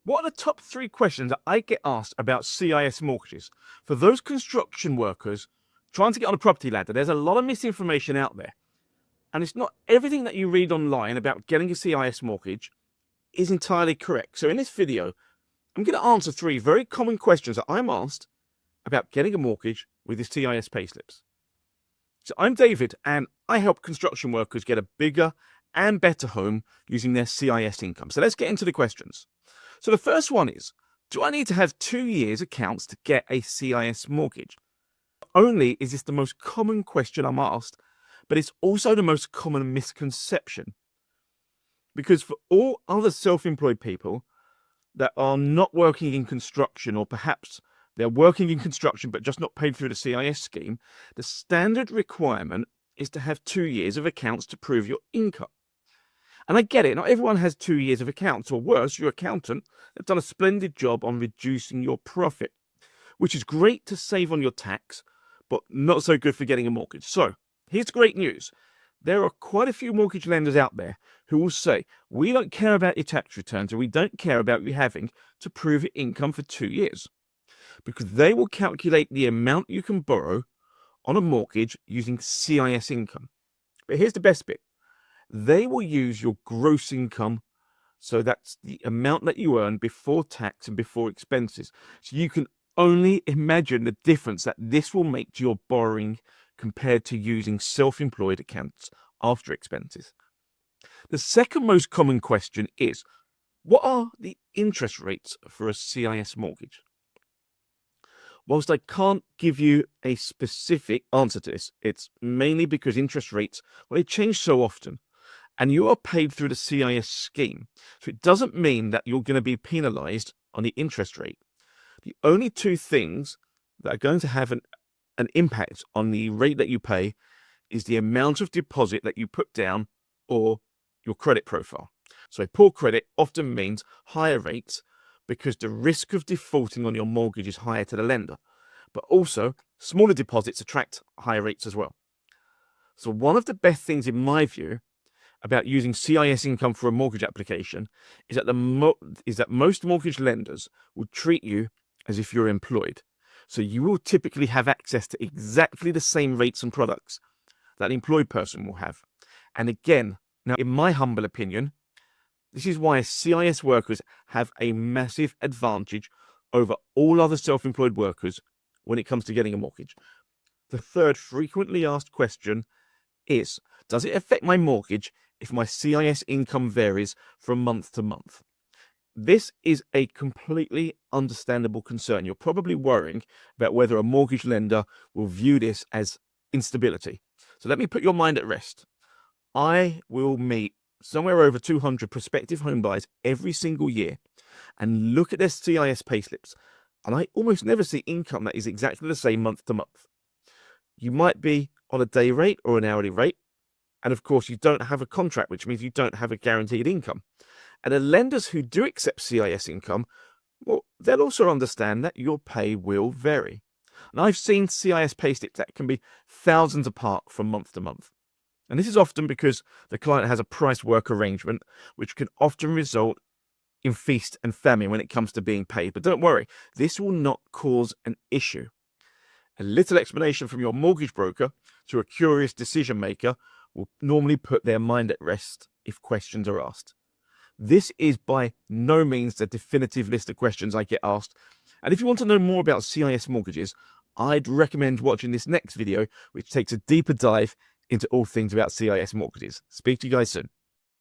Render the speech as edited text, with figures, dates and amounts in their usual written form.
What are the top 3 questions that I get asked about CIS mortgages? For those construction workers trying to get on a property ladder, there's a lot of misinformation out there. And it's not everything that you read online about getting a CIS mortgage is entirely correct. So in this video, I'm going to answer 3 very common questions that I'm asked about getting a mortgage with the CIS payslips. So I'm David, and I help construction workers get a bigger and better home using their CIS income. So let's get into the questions. So the first one is, do I need to have 2 years accounts to get a CIS mortgage? Not only is this the most common question I'm asked, but it's also the most common misconception. Because for all other self-employed people that are not working in construction, or perhaps they're working in construction but just not paid through the CIS scheme, the standard requirement is to have 2 years of accounts to prove your income. And I get it, not everyone has 2 years of accounts, or worse, your accountant has done a splendid job on reducing your profit, which is great to save on your tax, but not so good for getting a mortgage. So here's the great news. There are quite a few mortgage lenders out there who will say, we don't care about your tax returns, or we don't care about you having to prove your income for 2 years, because they will calculate the amount you can borrow on a mortgage using CIS income. But here's the best bit. They will use your gross income, so that's the amount that you earn before tax and before expenses. So you can only imagine the difference that this will make to your borrowing compared to using self-employed accounts after expenses. The second most common question is, what are the interest rates for a CIS mortgage? Whilst I can't give you a specific answer to this, it's mainly because interest rates, well, they change so often. And you are paid through the CIS scheme. So it doesn't mean that you're going to be penalized on the interest rate. The only 2 things that are going to have an impact on the rate that you pay is the amount of deposit that you put down or your credit profile. So poor credit often means higher rates because the risk of defaulting on your mortgage is higher to the lender. But also, smaller deposits attract higher rates as well. So one of the best things, in my view, about using CIS income for a mortgage application is that most mortgage lenders will treat you as if you're employed. So you will typically have access to exactly the same rates and products that an employed person will have. And again, now in my humble opinion, this is why CIS workers have a massive advantage over all other self-employed workers when it comes to getting a mortgage. The third frequently asked question is, does it affect my mortgage if my CIS income varies from month to month? This is a completely understandable concern. You're probably worrying about whether a mortgage lender will view this as instability. So let me put your mind at rest. I will meet somewhere over 200 prospective home buyers every single year and look at their CIS payslips, and I almost never see income that is exactly the same month to month. You might be on a day rate or an hourly rate, and of course, you don't have a contract, which means you don't have a guaranteed income. And the lenders who do accept CIS income, well, they'll also understand that your pay will vary. And I've seen CIS payslips that can be thousands apart from month to month. And this is often because the client has a price work arrangement, which can often result in feast and famine when it comes to being paid. But don't worry, this will not cause an issue. A little explanation from your mortgage broker to a curious decision maker will normally put their mind at rest if questions are asked. This is by no means the definitive list of questions I get asked. And if you want to know more about CIS mortgages, I'd recommend watching this next video, which takes a deeper dive into all things about CIS mortgages. Speak to you guys soon.